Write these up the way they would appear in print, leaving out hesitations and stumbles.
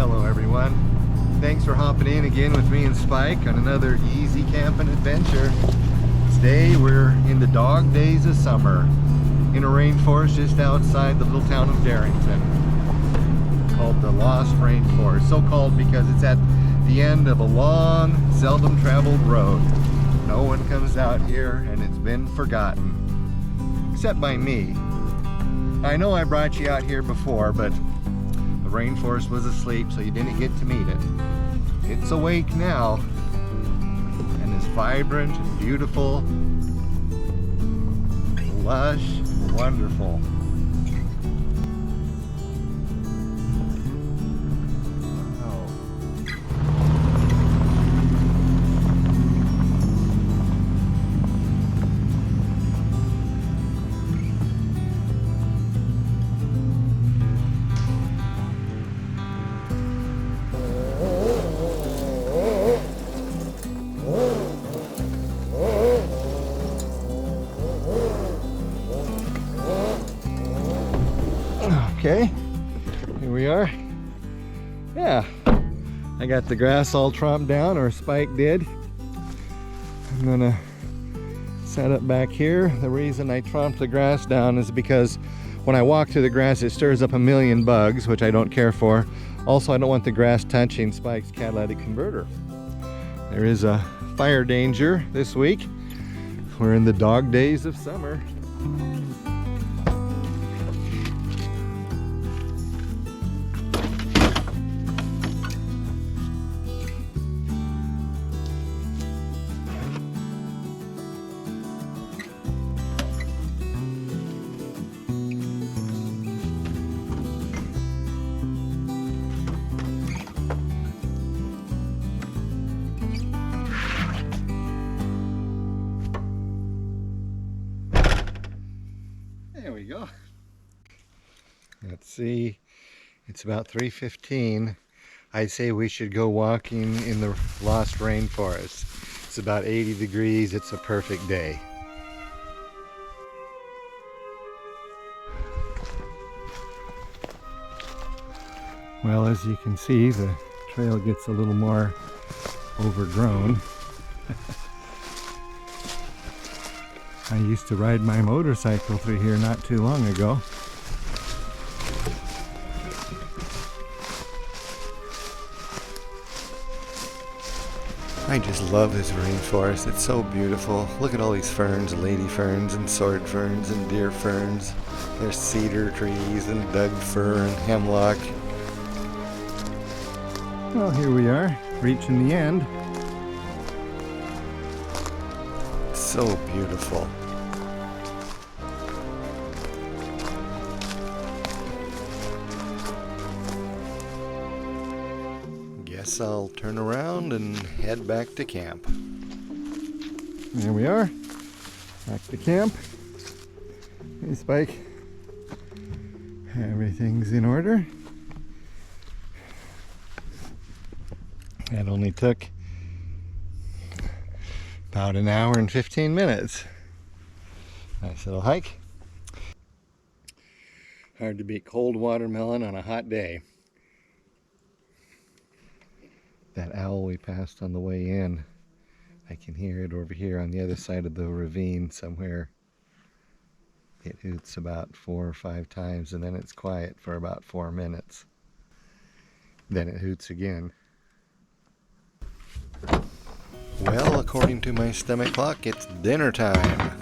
Hello everyone. Thanks for hopping in again with me and Spike on another easy camping adventure. Today we're in the dog days of summer in a rainforest just outside the little town of Darrington called the Lost Rainforest. So called because it's at the end of a long, seldom traveled road. No one comes out here and it's been forgotten, except by me. I know I brought you out here before, but the rainforest was asleep, so you didn't get to meet it. It's awake now, and is vibrant and beautiful, lush, and wonderful. Okay, here we are. Yeah, I got the grass all tromped down, or Spike did. I'm gonna set up back here. The reason I tromped the grass down is because when I walk through the grass it stirs up a million bugs, which I don't care for. Also, I don't want the grass touching Spike's catalytic converter. There is a fire danger this week. We're in the dog days of summer. There we go. Let's see, it's about 3:15. I'd say we should go walking in the Lost Rainforest. It's about 80 degrees. It's a perfect day. Well, as you can see, the trail gets a little more overgrown. I used to ride my motorcycle through here not too long ago. I just love this rainforest. It's so beautiful. Look at all these ferns, lady ferns and sword ferns and deer ferns. There's cedar trees and Doug fir and hemlock. Well, here we are, reaching the end. So beautiful. Guess I'll turn around and head back to camp. There we are, back to camp. Hey Spike, everything's in order. That only took about an hour and 15 minutes. Nice little hike. Hard to beat cold watermelon on a hot day. That owl we passed on the way in, I can hear it over here on the other side of the ravine somewhere. It hoots about 4 or 5 times and then it's quiet for about 4 minutes. Then it hoots again. Well, according to my stomach clock, it's dinner time.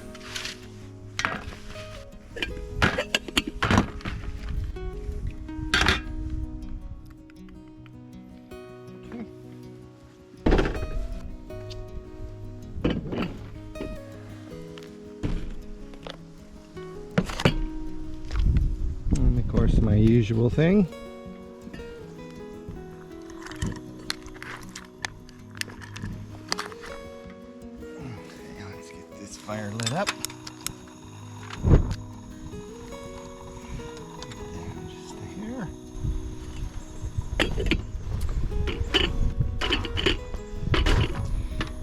And of course, my usual thing. Fire lit up. Just a hair.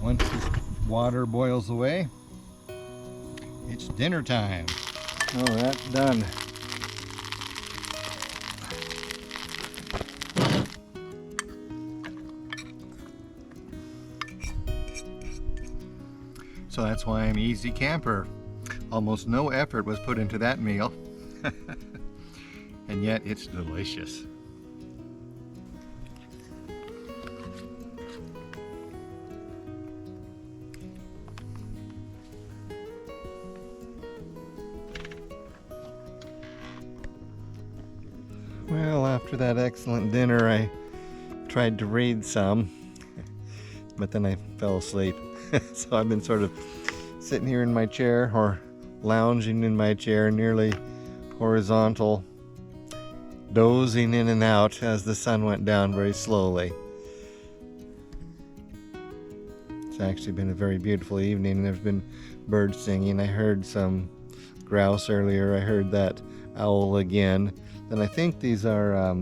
Once this water boils away, it's dinner time. Oh, that's done. So that's why I'm easy camper. Almost no effort was put into that meal. And yet it's delicious. Well, after that excellent dinner, I tried to read some, but then I fell asleep. So I've been sort of sitting here in my chair, or lounging in my chair, nearly horizontal, dozing in and out as the sun went down very slowly. It's actually been a very beautiful evening, and there's been birds singing. I heard some grouse earlier. I heard that owl again. And I think these are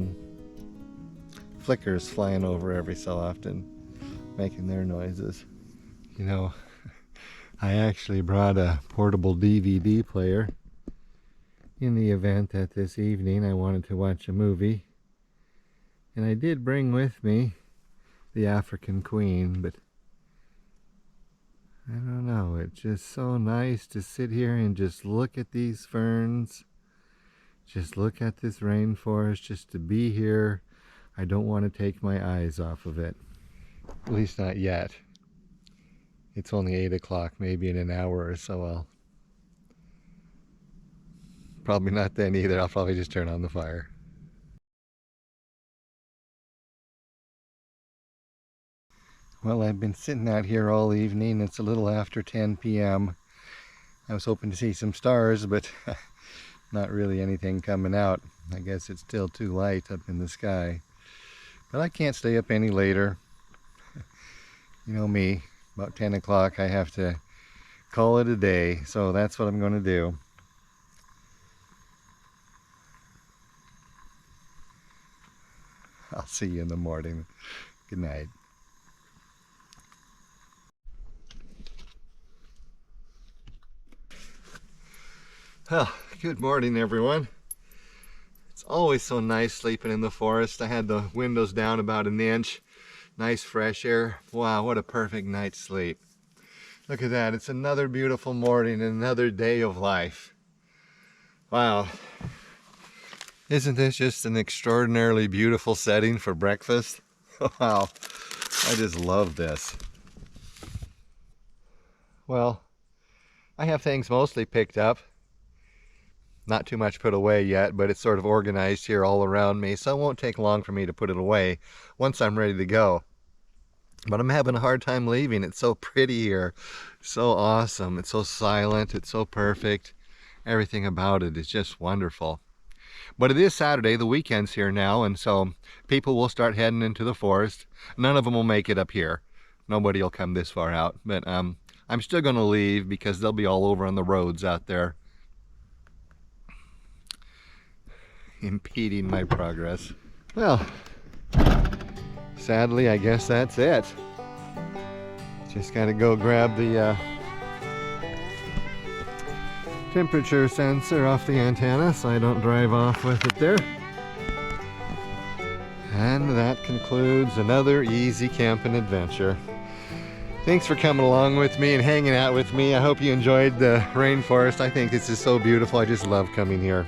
flickers flying over every so often, making their noises. You know, I actually brought a portable DVD player in the event that this evening I wanted to watch a movie. And I did bring with me The African Queen, but I don't know, it's just so nice to sit here and just look at these ferns. Just look at this rainforest, just to be here. I don't want to take my eyes off of it. At least not yet. It's only 8 o'clock, maybe in an hour or so I'll... Probably not then either, I'll probably just turn on the fire. Well, I've been sitting out here all evening. It's a little after 10 p.m. I was hoping to see some stars, but not really anything coming out. I guess it's still too light up in the sky. But I can't stay up any later. You know me, about 10 o'clock I have to call it a day. So that's what I'm going to do. I'll see you in the morning. Good night. Well, good morning everyone. It's always so nice sleeping in the forest. I had the windows down about an inch. Nice fresh air. Wow, what a perfect night's sleep. Look at that. It's another beautiful morning, another day of life. Wow. Isn't this just an extraordinarily beautiful setting for breakfast? Wow. I just love this. Well, I have things mostly picked up. Not too much put away yet, but it's sort of organized here all around me, so it won't take long for me to put it away once I'm ready to go. But I'm having a hard time leaving. It's so pretty here, so awesome. It's so silent, it's so perfect. Everything about it is just wonderful. But it is Saturday, the weekend's here now, and so people will start heading into the forest. None of them will make it up here. Nobody will come this far out, but I'm still going to leave because they'll be all over on the roads out there, impeding my progress. Well, sadly, I guess that's it. Just gotta go grab the temperature sensor off the antenna so I don't drive off with it there. And that concludes another easy camping adventure. Thanks for coming along with me and hanging out with me. I hope you enjoyed the rainforest. I think this is so beautiful. I just love coming here.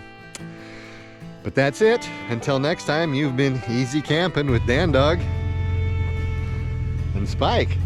But that's it. Until next time, you've been easy camping with Dan Dog and Spike.